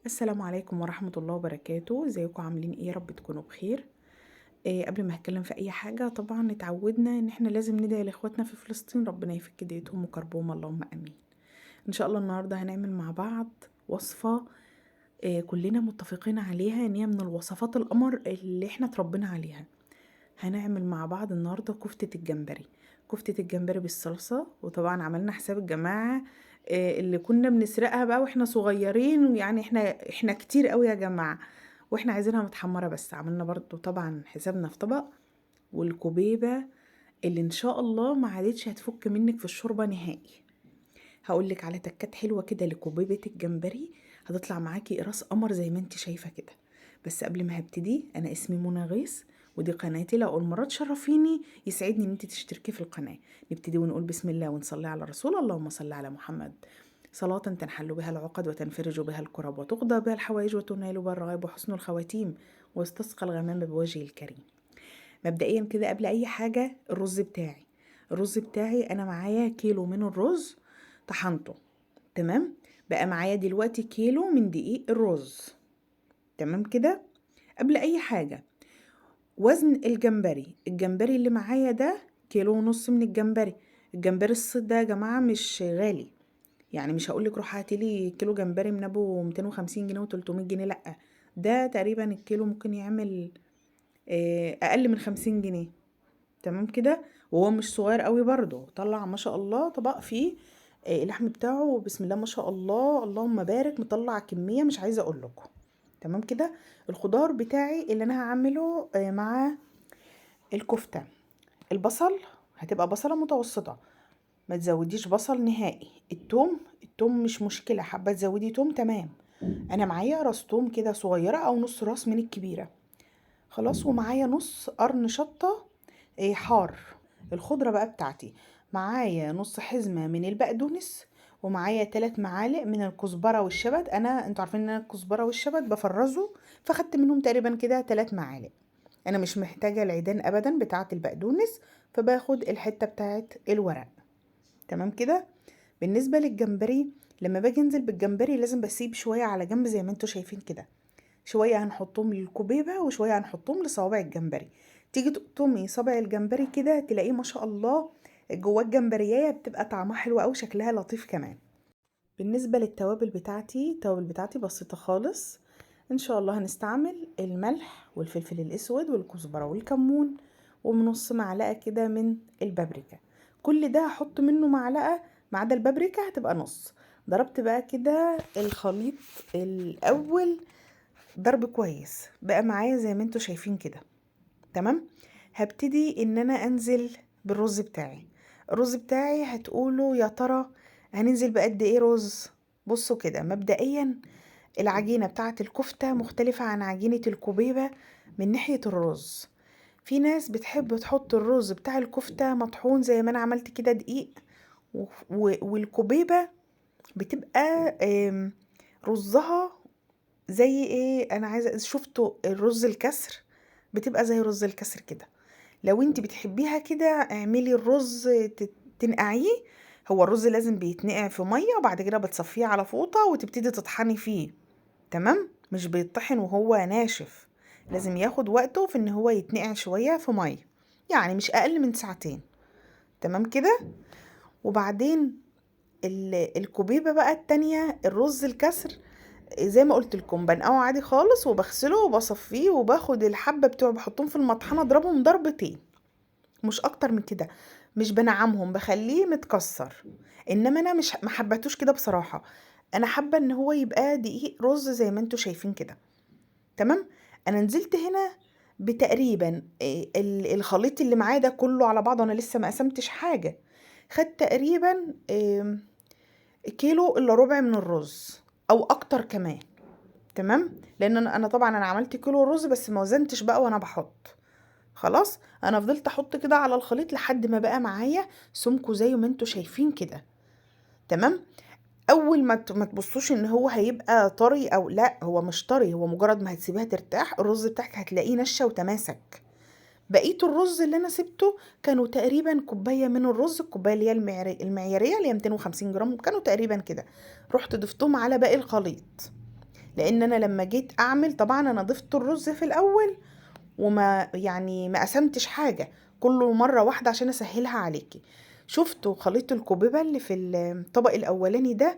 السلام عليكم ورحمة الله وبركاته. ازيكم عاملين ايه؟ يا رب تكونوا بخير. قبل ما هتكلم في اي حاجة، طبعا اتعودنا ان احنا لازم ندعي لاخواتنا في فلسطين، ربنا يفك ديتهم وكربهم، اللهم امين. ان شاء الله النهاردة هنعمل مع بعض وصفة كلنا متفقين عليها ان هي من الوصفات القمر اللي احنا اتربينا عليها. هنعمل مع بعض النهاردة كفتة الجمبري. كفتة الجمبري بالصلصة، وطبعا عملنا حساب الجماعة اللي كنا بنسرقها بقى واحنا صغيرين، يعني احنا كتير قوي يا جماعة، واحنا عايزينها متحمرة، بس عملنا برضو طبعا حسابنا في طبق. والكوبيبة اللي ان شاء الله ما عادتش هتفك منك في الشوربة نهائي. هقولك على تكات حلوة كده لكوبيبة الجمبري، هتطلع معاكي راس قمر زي ما انت شايفة كده. بس قبل ما هبتدي، انا اسمي منى غيث، ودي قناتي. لو اول مرة تشرفيني يسعدني ان انت تشتركي في القناة. نبتدي ونقول بسم الله ونصلي على الرسول. اللهم صل على محمد. صلاة تنحل بها العقد وتنفرج بها الكرب وتقضى بها الحوائج وتنال بها الرغائب وحسن الخواتيم واستسقى الغمام بوجهه الكريم. مبدئيا كده قبل اي حاجة، الرز بتاعي انا معايا كيلو من الرز، طحنته. تمام. بقى معايا دلوقتي كيلو من دقيق الرز. تمام كده. قبل اي حاجة، وزن الجمبري اللي معايا ده كيلو ونص من الجمبري. الجمبري الصيد ده يا جماعة مش غالي، يعني مش هقولك روح هاتيلي كيلو جمبري من ابو 250 جنيه و300 جنيه، لأ. ده تقريبا الكيلو ممكن يعمل اقل من 50 جنيه. تمام كده. وهو مش صغير قوي برضو، طلع ما شاء الله طبق فيه اللحم بتاعه، بسم الله ما شاء الله، اللهم بارك، مطلع كمية مش عايزة اقول لكم. تمام كده. الخضار بتاعي اللي انا هعمله مع الكفتة: البصل، هتبقى بصلة متوسطة، ما تزوديش بصل نهائي. التوم مش مشكلة، حابة تزودي توم تمام. انا معايا راس توم كده صغيرة او نص راس من الكبيرة. خلاص. ومعايا نص قرن شطة حار. الخضرة بقى بتاعتي: معايا نص حزمة من البقدونس، ومعايا 3 معالق من الكزبرة والشبت. انتوا عارفين ان انا الكزبرة والشبت بفرزه، فخدت منهم تقريبا كده 3 معالق. انا مش محتاجة العيدان ابدا بتاعة البقدونس، فباخد الحتة بتاعة الورق. تمام كده. بالنسبة للجمبري، لما باجي انزل بالجمبري لازم بسيب شوية على جنب زي ما انتوا شايفين كده. شوية هنحطهم للكوبيبة وشوية هنحطهم لصوابع الجمبري. تيجي تقطمي صابع الجمبري كده تلاقيه ما شاء الله جواه الجمبرية بتبقى طعمها حلو أوي، شكلها لطيف كمان. بالنسبة للتوابل بتاعتي، التوابل بتاعتي بسيطة خالص. ان شاء الله هنستعمل الملح والفلفل الاسود والكزبرة والكمون، ونص معلقة كده من البابريكا. كل ده هحط منه معلقة، ما عدا البابريكا هتبقى نص. ضربت بقى كده الخليط الاول ضرب كويس، بقى معايا زي ما انتوا شايفين كده. تمام. هبتدي ان انا انزل بالرز بتاعي. الرز بتاعي هتقولوا يا ترى هننزل بقد ايه رز؟ بصوا كده مبدئيا، العجينة بتاعة الكفتة مختلفة عن عجينة الكوبيبة من ناحية الرز. في ناس بتحب تحط الرز بتاع الكفتة مطحون زي ما انا عملت كده دقيق، والكوبيبة بتبقى رزها زي ايه، انا عايزه، شفتوا الرز الكسر؟ بتبقى زي رز الكسر كده. لو انت بتحبيها كده اعملي الرز تنقعيه. هو الرز لازم بيتنقع في ميه، وبعد كده بتصفيه على فوطه وتبتدي تطحني فيه. تمام. مش بيطحن وهو ناشف، لازم ياخد وقته في ان هو يتنقع شويه في ميه، يعني مش اقل من ساعتين. تمام كده. وبعدين الكوبيبه بقى التانية، الرز الكسر، زي ما قلت لكم بنقعه عادي خالص وبغسله وبصفيه وباخد الحبه بتوعه بحطهم في المطحنه اضربهم ضربتين، مش اكتر من كده. مش بنعمهم، بخليه متكسر. انما انا مش ما حبيتوش كده بصراحه. انا حابه ان هو يبقى دقيق رز زي ما انتوا شايفين كده. تمام. انا نزلت هنا بتقريبا الخليط اللي معايا ده كله على بعضه، انا لسه ما قسمتش حاجه. خد تقريبا كيلو الا ربع من الرز او اكتر كمان. تمام. لان انا طبعا انا عملت كيلو رز بس ما وزنتش بقى وانا بحط. خلاص. انا فضلت احط كده على الخليط لحد ما بقى معايا سمكه زي ما انتوا شايفين كده. تمام. اول ما تبصوش ان هو هيبقى طري او لا، هو مش طري، هو مجرد ما هتسيبها ترتاح الرز بتاعك هتلاقيه نشا وتماسك. بقيه الرز اللي انا سبته كانوا تقريبا كوبايه من الرز، الكوبايه اللي هي المعياريه اللي هي 250 جرام، كانوا تقريبا كده. رحت ضفتهم على باقي الخليط. لان انا لما جيت اعمل طبعا انا ضفت الرز في الاول، وما يعني ما قسمتش حاجة، كله مرة واحدة عشان اسهلها عليكي. شفتوا خليط الكوبيبة اللي في الطبق الاولاني ده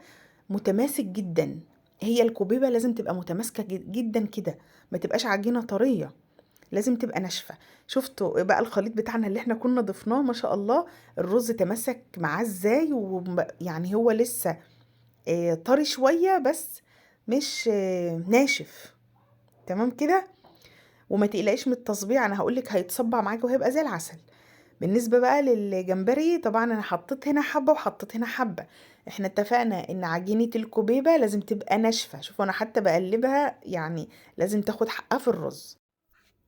متماسك جدا. هي الكوبيبة لازم تبقى متماسكة جدا كده، ما تبقاش عجينة طرية، لازم تبقى ناشفة. شفتوا بقى الخليط بتاعنا اللي احنا كنا ضفناه؟ ما شاء الله الرز تماسك معاه ازاي، ويعني هو لسه طري شوية بس مش ناشف. تمام كده. وما تقلقيش من التصبيع، انا هقولك هيتصبع معاكي وهيبقى زي العسل. بالنسبة بقى للجمبري طبعا انا حطيت هنا حبة وحطيت هنا حبة. احنا اتفقنا ان عجينة الكوبيبة لازم تبقى ناشفة. شوفوا انا حتى بقلبها، يعني لازم تاخد حقها في الرز.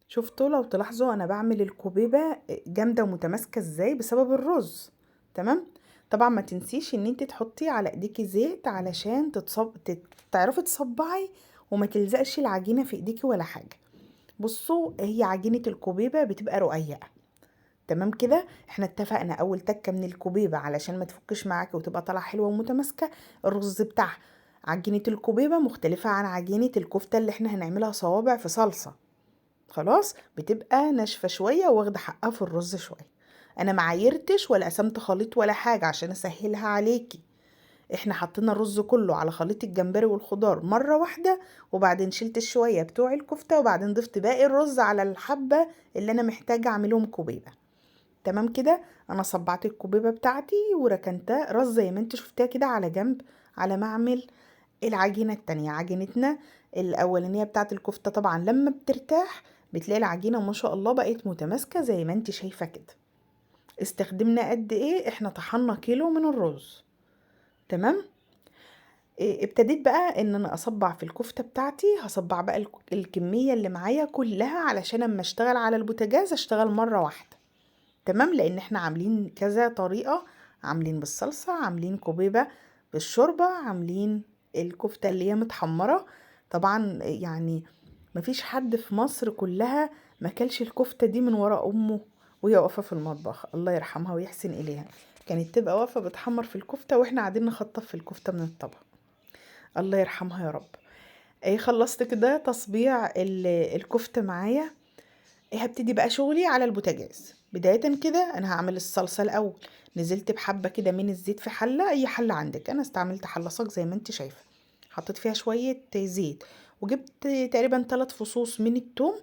شفتوا لو تلاحظوا انا بعمل الكوبيبة جامدة ومتماسكة ازاي بسبب الرز. تمام. طبعا ما تنسيش ان انت تحطي على ايديكي زيت علشان تعرفي تصبعي وما تلزقش العجينة في ايديكي ولا حاجة. بصوا هي عجينة الكوبيبة بتبقى رقيقة. تمام كده. احنا اتفقنا اول تكة من الكوبيبة علشان ما تفكش معاكي وتبقى طالعة حلوة ومتماسكة، الرز بتاعها. عجينة الكوبيبة مختلفة عن عجينة الكفتة اللي احنا هنعملها صوابع في صلصة. خلاص بتبقى ناشفة شوية واخدة حقها في الرز شوية. انا معايرتش ولا قسمت خليط ولا حاجة عشان اسهلها عليكي. احنا حطينا الرز كله على خليط الجمبري والخضار مرة واحدة، وبعدين شلت الشوية بتوع الكفتة، وبعدين ضفت باقي الرز على الحبة اللي انا محتاجة اعملهم كوبيبة. تمام كده. انا صبعت الكوبيبة بتاعتي وركنتها رز زي ما انت شفتها كده على جنب، على ما اعمل العجينة التانية. عجينتنا الاولانية بتاعت الكفتة طبعا لما بترتاح بتلاقي العجينة ما شاء الله بقت متماسكة زي ما انت شايفة كده. استخدمنا قد ايه؟ احنا طحنا كيلو من الرز. تمام. ابتديت بقى ان انا اصبع في الكفتة بتاعتي. هصبع بقى الكمية اللي معايا كلها علشان اما اشتغل على البوتاجاز اشتغل مرة واحدة. تمام. لان احنا عاملين كذا طريقة، عاملين بالصلصة، عاملين كوبيبة بالشوربة، عاملين الكفتة اللي هي متحمرة. طبعا يعني مفيش حد في مصر كلها ما كلش الكفتة دي من ورا امه وهي واقفة في المطبخ، الله يرحمها ويحسن اليها. كانت تبقى واقفة بتحمر في الكفتة واحنا قاعدين نخطف في الكفتة من الطبق. الله يرحمها يا رب. ايه خلصت كده تصبيع الكفتة معايا. ايه هبتدي بقى شغلي على البوتاجاز. بداية كده انا هعمل الصلصة الاول. نزلت بحبة كده من الزيت في حلة، اي حلة عندك، انا استعملت حلة صاج زي ما انت شايفة. حطيت فيها شوية زيت، وجبت تقريبا 3 فصوص من التوم.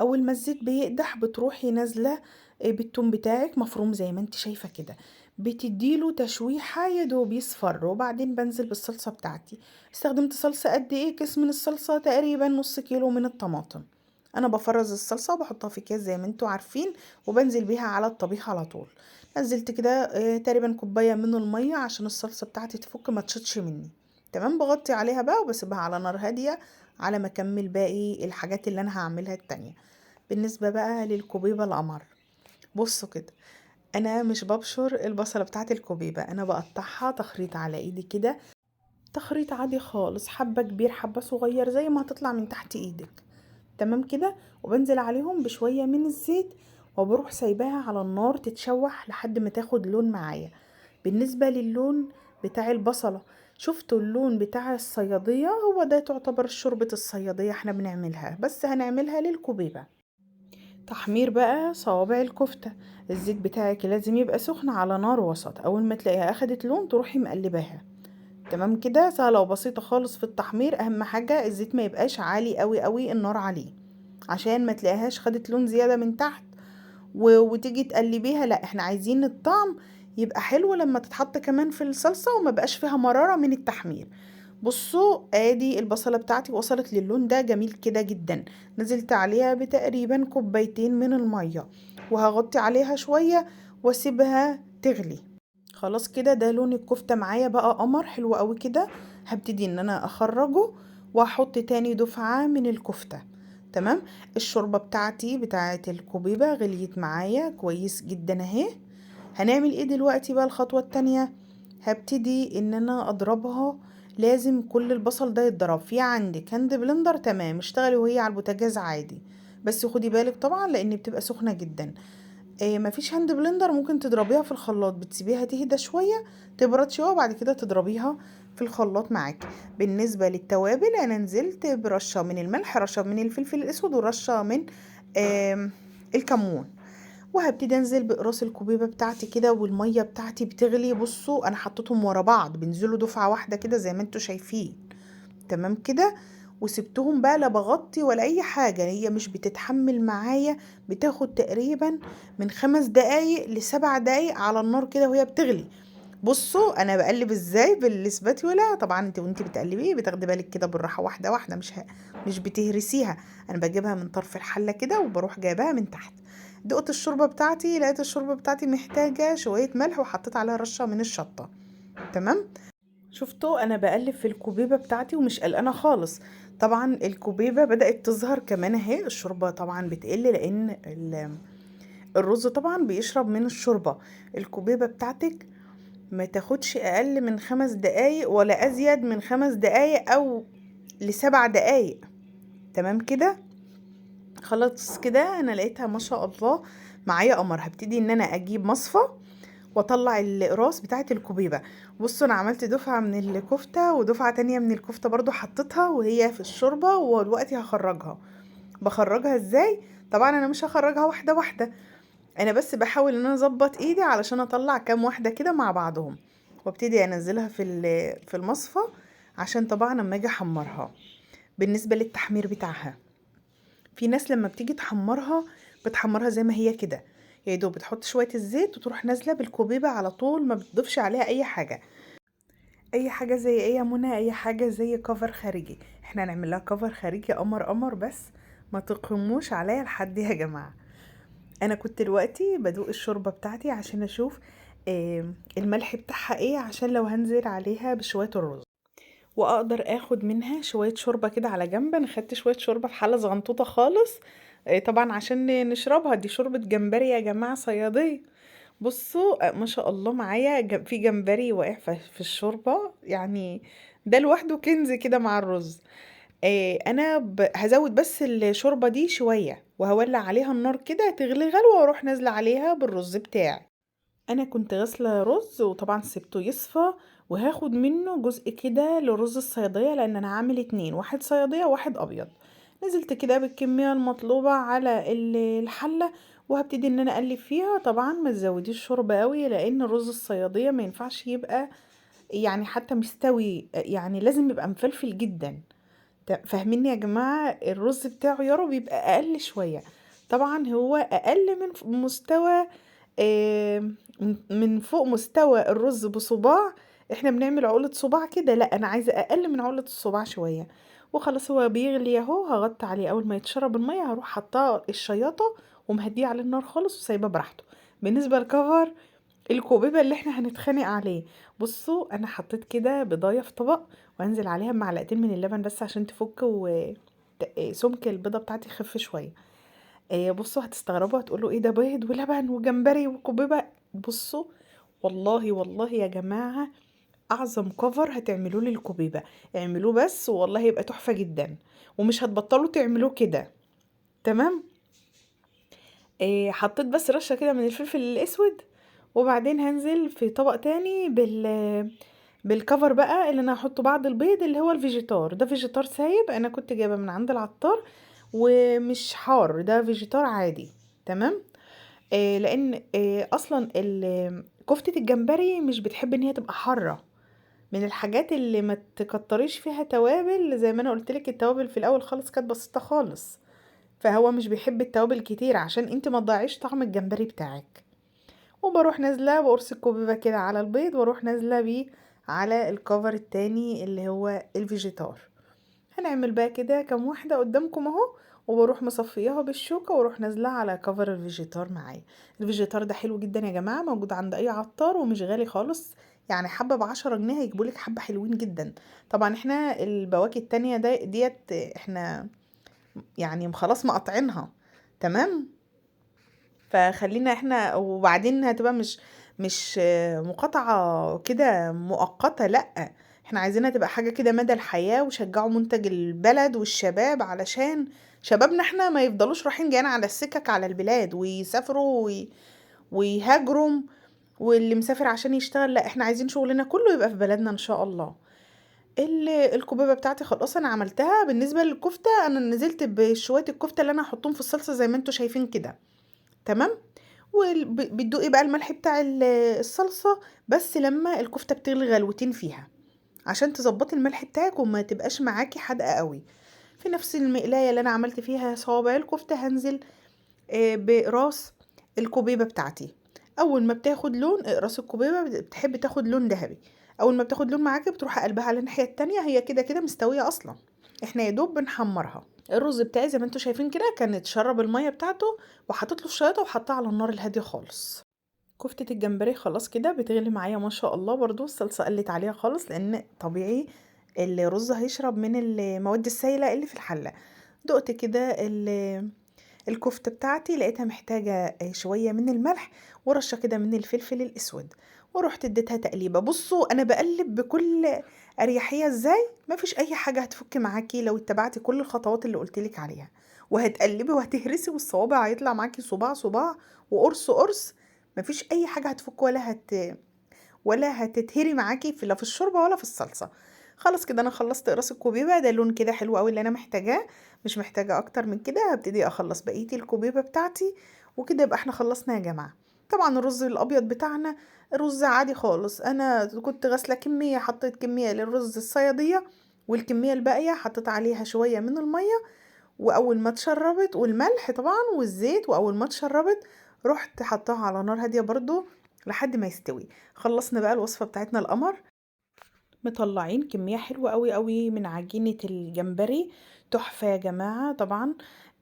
اول ما الزيت بيقدح بتروحي نازلة بالتوم بتاعك مفروم زي ما انت شايفة كده، بتديله تشويحة يا دوب يصفر، وبعدين بنزل بالصلصة بتاعتي. استخدمت صلصة قد ايه؟ كيس من الصلصة تقريبا نص كيلو من الطماطم. انا بفرز الصلصة وبحطها في اكياس زي ما انتوا عارفين، وبنزل بيها على الطبيخ على طول. نزلت كده تقريبا كوباية من المية عشان الصلصة بتاعتي تفك ما تشطش مني. تمام. بغطي عليها بقى وبسيبها على نار هادية على ما اكمل باقي الحاجات اللي انا هعملها التانية. بالنسبة بقى للكوبيبة القمر، بصوا كده، انا مش ببشر البصلة بتاعت الكوبيبة، انا بقطعها تخريط على ايدي كده، تخريط عادي خالص، حبة كبير حبة صغير زي ما هتطلع من تحت ايدك. تمام كده. وبنزل عليهم بشوية من الزيت، وبروح سايباها على النار تتشوح لحد ما تاخد لون معايا. بالنسبة للون بتاع البصلة، شفتوا اللون بتاع الصيادية؟ هو ده تعتبر شوربة الصيادية احنا بنعملها، بس هنعملها للكوبيبة. تحمير بقى صوابع الكفتة. الزيت بتاعك لازم يبقى سخن على نار وسط، اول ما تلاقيها اخدت لون تروحي مقلباها. تمام كده. سهلة وبسيطة خالص في التحمير. اهم حاجة الزيت ما يبقاش عالي قوي قوي النار عليه، عشان ما تلاقيهاش خدت لون زيادة من تحت وتيجي تقلبيها. لا، احنا عايزين الطعم يبقى حلو لما تتحط كمان في الصلصة وما بقاش فيها مرارة من التحمير. بصوا ادي البصلة بتاعتي وصلت للون ده جميل كده جدا. نزلت عليها بتقريبا كوبايتين من المية، وهغطي عليها شوية واسيبها تغلي. خلاص كده ده لون الكفتة معايا بقى قمر حلو قوي كده. هبتدي ان انا اخرجه واحط تاني دفعة من الكفتة. تمام. الشوربة بتاعتي بتاعت الكوبيبة غليت معايا كويس جدا اهي. هنعمل ايه دلوقتي بقى؟ الخطوة التانية هبتدي ان انا اضربها. لازم كل البصل ده يتضرب. في عندك هاند بلندر تمام، اشتغلي وهي على البوتاجاز عادي، بس خدي بالك طبعا لان بتبقى سخنة جدا. مفيش هاند بلندر ممكن تضربيها في الخلاط، بتسيبيها تهدى شوية تبرد شوية وبعد كده تضربيها في الخلاط معاك. بالنسبة للتوابل انا نزلت برشة من الملح، رشة من الفلفل الاسود، ورشة من الكمون. وهبتدي انزل بقراص الكوبيبه بتاعتي كده والميه بتاعتي بتغلي. بصوا انا حطيتهم ورا بعض بينزلوا دفعه واحده كده زي ما انتوا شايفين. تمام كده. وسبتهم بقى لا بغطي ولا اي حاجه، هي مش بتتحمل معايا، بتاخد تقريبا من 5 دقايق ل7 دقايق على النار كده وهي بتغلي. بصوا انا بقلب ازاي بالاسباتيولا. طبعا انت وانت بتقلبيه بتاخدي بالك كده بالراحه، واحده واحده، مش بتهرسيها. انا بجيبها من طرف الحله كده وبروح جايباها من تحت. دقت الشوربه بتاعتي، لقيت الشوربه بتاعتي محتاجه شويه ملح وحطيت عليها رشه من الشطه. تمام. شفتوا انا بقلب في الكوبيبه بتاعتي ومش قلقانه خالص. طبعا الكوبيبه بدات تظهر كمان اهي. الشوربه طبعا بتقل لان الرز طبعا بيشرب من الشوربه. الكوبيبه بتاعتك ما تاخدش اقل من 5 دقايق ولا ازيد من 5 دقايق او ل7 دقايق. تمام كده. خلاص كده انا لقيتها ما شاء الله معايا قمر. هبتدي ان انا اجيب مصفى واطلع الاقراص بتاعه الكوبيبه. بصوا انا عملت دفعه من الكفته ودفعه تانية من الكفته برضو حطيتها وهي في الشوربه، ودلوقتي هخرجها. بخرجها ازاي؟ طبعا انا مش هخرجها واحده واحده، انا بس بحاول ان انا اظبط ايدي علشان اطلع كام واحده كده مع بعضهم، وابتدي انزلها في المصفى عشان طبعا اما اجي احمرها. بالنسبه للتحمير بتاعها، في ناس لما بتيجي تحمرها بتحمرها زي ما هي كده، يا دوب بتحط شويه الزيت وتروح نازله بالكوبيبه على طول، ما بتضيفش عليها اي حاجه. اي حاجه زي ايه يا منى؟ اي حاجه زي كفر خارجي. احنا هنعمل لها كفر خارجي قمر قمر، بس ما تقيموش عليا لحد يا جماعه. انا كنت دلوقتي بدوق الشوربه بتاعتي عشان اشوف الملح بتاعها ايه، عشان لو هنزل عليها بشويه الرز واقدر اخد منها شويه شوربه كده على جنب. انا خدت شويه شوربه في حله صغنطوطه خالص، طبعا عشان نشربها. دي شوربه جمبري يا جماعه صياديه. بصوا ما شاء الله معايا في جمبري واقع في الشوربه يعني. ده لوحده كنز كده مع الرز. انا هزود بس الشوربه دي شويه وهولع عليها النار كده تغلي غلوه واروح نازله عليها بالرز بتاعي. انا كنت غاسله رز وطبعا سبته يصفى، وهاخد منه جزء كده لرز الصياديه لان انا عامل 2، واحد صياديه وواحد ابيض. نزلت كده بالكميه المطلوبه على الحله وهبتدي ان انا اقلب فيها. طبعا ما تزوديش شوربه قوي لان رز الصياديه ما ينفعش يبقى يعني حتى مستوي، يعني لازم يبقى مفلفل جدا. فاهميني يا جماعة؟ الرز بتاعه يارو بيبقى اقل شوية. طبعا هو اقل من مستوى من فوق مستوى الرز بصباع. احنا بنعمل عقلة صباع كده، لا انا عايزة اقل من عقلة الصباع شوية. وخلاص هو بيغلي اهو، هغطي عليه. اول ما يتشرب المية هروح حطاه الشياطة ومهديه على النار خالص وسايباه براحته. بالنسبة للكفر الكوبيبة اللي احنا هنتخانق عليه، بصوا انا حطيت كده بضايه في طبق وانزل عليها بمعلقتين من اللبن بس عشان تفك سمك البيضه بتاعتي يخف شويه. بصوا هتستغربوا هتقولوا ايه ده بيض ولبن وجمبري وكوبيبه. بصوا والله والله يا جماعه اعظم كفر هتعملوه للكوبيبه. اعملوه بس والله يبقى تحفه جدا، ومش هتبطلوا تعملوه كده. تمام. حطيت بس رشه كده من الفلفل الاسود، وبعدين هنزل في طبق تاني بالكفر بقى اللي انا هحطه بعد البيض، اللي هو الفيجيتار. ده فيجيتار سايب، انا كنت جايبه من عند العطار ومش حار، ده فيجيتار عادي. تمام. لان اصلا كفتة الجمبري مش بتحب ان هي تبقى حارة. من الحاجات اللي ما تكتريش فيها توابل، زي ما انا قلت لك التوابل في الاول خالص كانت بسيطة خالص، فهو مش بيحب التوابل كتير عشان انت ما تضيعيش طعم الجمبري بتاعك. وبروح نازله بقرص الكوبيبه كده على البيض واروح نازله بيه على الكفر التاني اللي هو الفيجيتار. هنعمل بقى كده كام واحده قدامكم اهو، وبروح مصفياها بالشوكه واروح نازله على كفر الفيجيتار معايا. الفيجيتار ده حلو جدا يا جماعه، موجود عند اي عطار ومش غالي خالص. يعني حبه ب10 جنيه هيجيبولك حبه حلوين جدا. طبعا احنا البواكي التانية ديت احنا يعني خلاص مقاطعينها. تمام. فخلينا احنا، وبعدين هتبقى مش مقاطعة كده مؤقتة، لأ احنا عايزينها تبقى حاجة كده مدى الحياة، وشجعوا منتج البلد والشباب علشان شبابنا احنا ما يفضلوش رايحين جايين على السكك على البلاد ويسافروا ويهاجروا، واللي مسافر عشان يشتغل. لا، احنا عايزين شغلنا كله يبقى في بلدنا ان شاء الله. الكوبيبه بتاعتي خلاص انا عملتها. بالنسبه للكفته انا نزلت بشويه الكفته اللي انا هحطهم في الصلصه زي ما انتوا شايفين كده. تمام. وبتدوقي بقى الملح بتاع الصلصه بس لما الكفته بتغلي غلوتين فيها، عشان تظبطي الملح بتاعك وما تبقاش معاكي حادقه قوي. في نفس المقلايه اللي انا عملت فيها صوابع الكفته هنزل براس الكوبيبه بتاعتي. اول ما بتاخد لون راس الكوبيبه بتحب تاخد لون ذهبي، اول ما بتاخد لون معاكي بتروح قلبها على الناحيه التانية، هي كده كده مستويه اصلا، احنا يا دوب بنحمرها. الرز بتاعي زي ما انتوا شايفين كده كان اتشرب الميه بتاعته، وحطيت له الشياطه وحطها على النار الهاديه خالص. كفتة الجمبري خلاص كده بتغلي معايا ما شاء الله. برضو الصلصة قلت عليها خالص لان طبيعي الرز هيشرب من المواد السائلة اللي في الحلة. دقت كده الكفتة بتاعتي لقيتها محتاجة شوية من الملح ورشة كده من الفلفل الاسود، ورحت اديتها تقليبة. بصوا انا بقلب بكل اريحية ازاي، مفيش اي حاجة هتفك معاكي لو اتبعتي كل الخطوات اللي قلتلك عليها، وهتقلبي وهتهرسي والصوابع هيطلع معاكي صباع صباع وقرص قرص. مفيش اي حاجة هتفك ولا هتتهري معاكي لا في الشوربة ولا في الصلصة. خلاص كده انا خلصت قراص الكوبيبة، ده لون كده حلو قوي اللي انا محتاجاه، مش محتاجة اكتر من كده. هبتدي اخلص بقية الكوبيبة بتاعتي وكده يبقى احنا خلصنا يا جماعة. طبعا الرز الابيض بتاعنا رز عادي خالص، انا كنت غاسلة كمية، حطيت كمية للرز الصيادية، والكمية الباقية حطيت عليها شوية من المية، واول ما اتشربت والملح طبعا والزيت، واول ما اتشربت رحت حطاها على نار هاديه برضو لحد ما يستوي. خلصنا بقى الوصفه بتاعتنا القمر. مطلعين كميه حلوه قوي قوي من عجينه الجمبري، تحفه يا جماعه. طبعا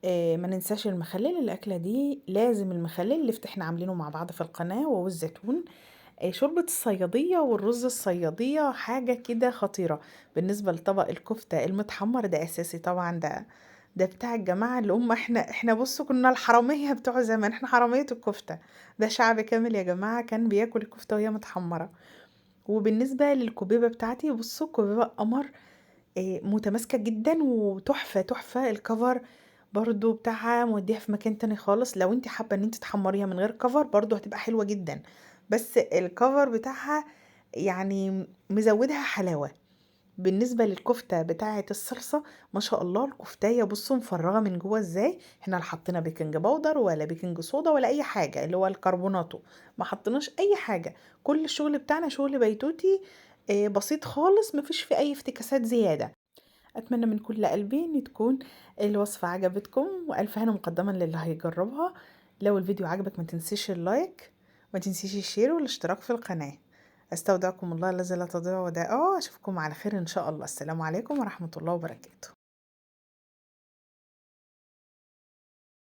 ما ننساش المخلل، الاكله دي لازم المخلل اللي احنا عاملينه مع بعض في القناه والزيتون. شوربة الصيادية والرز الصيادية حاجة كده خطيرة. بالنسبة لطبق الكفتة المتحمر ده أساسي طبعا، ده بتاع الجماعة اللي هم احنا بصوا كنا الحرامية بتوع زمان، احنا حرامية الكفتة. ده شعب كامل يا جماعة كان بياكل الكفتة وهي متحمرة. وبالنسبة للكوبيبة بتاعتي بصوا كوبيبة قمر، متماسكة جدا وتحفة تحفة. الكفر برضو بتاعها موديها في مكان تاني خالص، لو انت حابة ان انت تحمريها من غير كفر برضو هتبقى حلوة جدا، بس الكفر بتاعها يعني مزودها حلاوة. بالنسبة للكفتة بتاعة الصلصة ما شاء الله الكفتاية بصوا مفرغة من جوه ازاي، احنا لا حطينا بيكنج باودر ولا بيكنج صودا ولا اي حاجة اللي هو الكربوناتو، ما حطيناش اي حاجة. كل الشغل بتاعنا شغل بيتوتي بسيط خالص، مفيش في اي افتكاسات زيادة. اتمنى من كل قلبي ان تكون الوصفة عجبتكم، والف هنا مقدما للي هيجربها. لو الفيديو عجبك ما تنسيش اللايك، ما تنسيش الشير والاشتراك في القناة. استودعكم الله الذي لا تضيع ودائعه، اشوفكم على خير ان شاء الله. السلام عليكم ورحمة الله وبركاته.